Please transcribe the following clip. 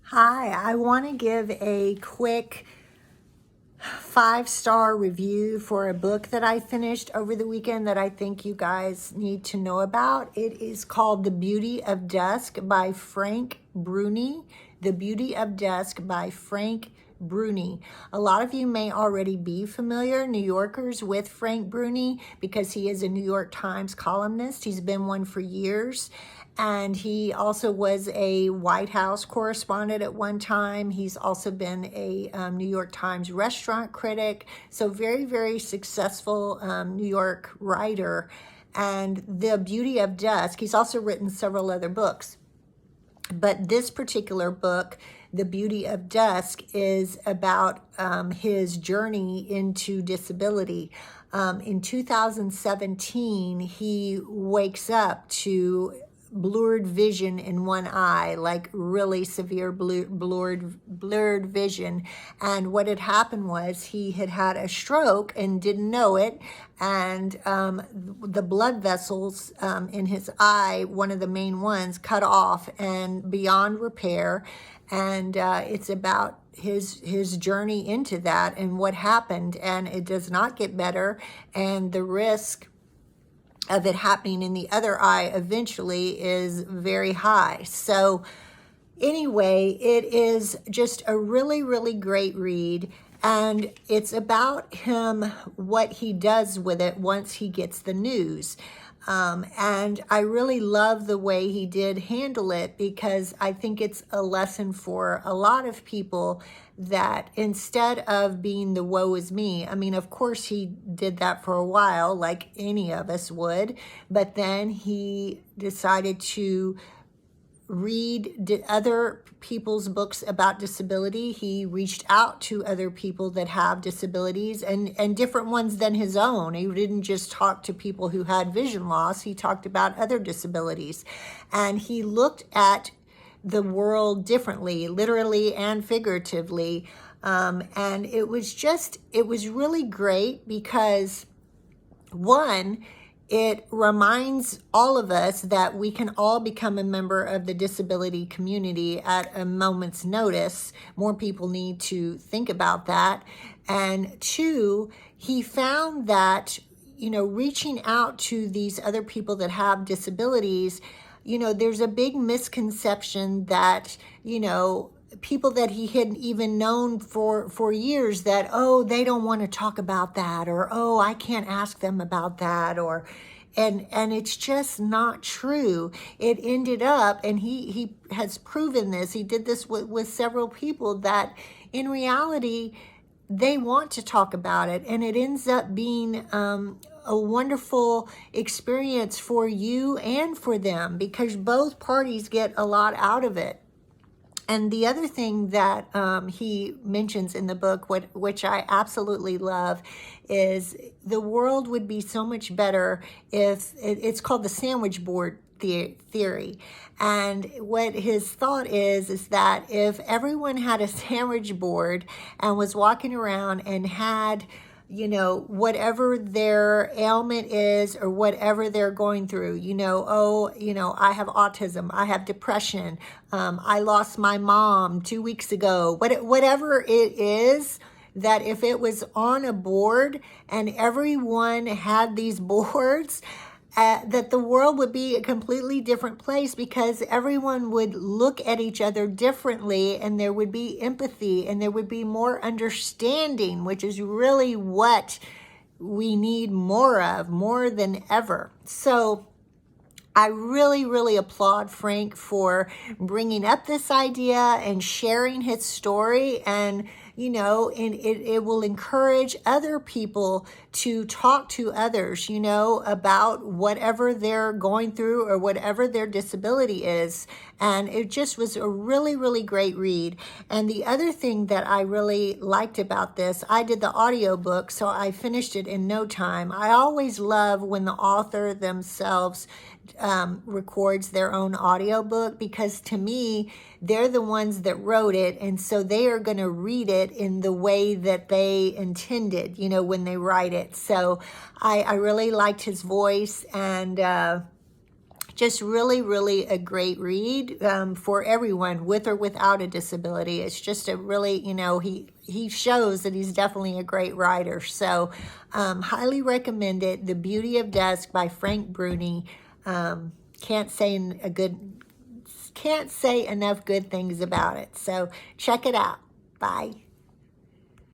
Hi, I want to give a quick 5-star review for a book that I finished over the weekend that I think you guys need to know about. It is called The Beauty of Dusk by Frank Bruni. The Beauty of Dusk by Frank Bruni. A lot of you may already be familiar, New Yorkers, with Frank Bruni because he is a New York Times columnist. He's been one for years. And he also was a White House correspondent at one time. He's also been a New York Times restaurant critic. So very, very successful New York writer. And The Beauty of Dusk, he's also written several other books. But this particular book, The Beauty of Dusk, is about his journey into disability. In 2017, he wakes up to blurred vision in one eye, like really severe blurred vision. And what had happened was he had had a stroke and didn't know it. And the blood vessels in his eye, one of the main ones, cut off and beyond repair. And it's about his journey into that and what happened. And it does not get better. And the risk of it happening in the other eye eventually is very high. So anyway, it is just a really, really great read. And it's about him, what he does with it once he gets the news. And I really love the way he did handle it because I think it's a lesson for a lot of people that instead of being the woe is me, I mean, of course he did that for a while, like any of us would, but then he decided to read other people's books about disability. He reached out to other people that have disabilities and different ones than his own. He didn't just talk to people who had vision loss. He talked about other disabilities. And he looked at the world differently, literally and figuratively. And it was really great because, one, it reminds all of us that we can all become a member of the disability community at a moment's notice. More people need to think about that. And two, he found that, reaching out to these other people that have disabilities, there's a big misconception that, people that he hadn't even known for years that, oh, they don't want to talk about that, or, oh, I can't ask them about that, and it's just not true. It ended up, and he has proven this, he did this with several people, that in reality, they want to talk about it, and it ends up being a wonderful experience for you and for them because both parties get a lot out of it. And the other thing that he mentions in the book, which I absolutely love, is the world would be so much better if, it's called the sandwich board theory. And what his thought is that if everyone had a sandwich board and was walking around and had whatever their ailment is or whatever they're going through, I have autism, I have depression, I lost my mom 2 weeks ago, whatever it is, that if it was on a board and everyone had these boards, that the world would be a completely different place because everyone would look at each other differently and there would be empathy and there would be more understanding, which is really what we need more of, more than ever. So I really, really applaud Frank for bringing up this idea and sharing his story, and and it will encourage other people to talk to others, about whatever they're going through or whatever their disability is. And it just was a really, really great read. And the other thing that I really liked about this, I did the audiobook, so I finished it in no time. I always love when the author themselves records their own audiobook because to me, they're the ones that wrote it, and so they are going to read it in the way that they intended, when they write it. So I really liked his voice, and just really, really a great read for everyone with or without a disability. It's just a really, you know, he shows that he's definitely a great writer. So highly recommend it. The Beauty of Dusk by Frank Bruni. Can't say enough good things about it. So check it out. Bye.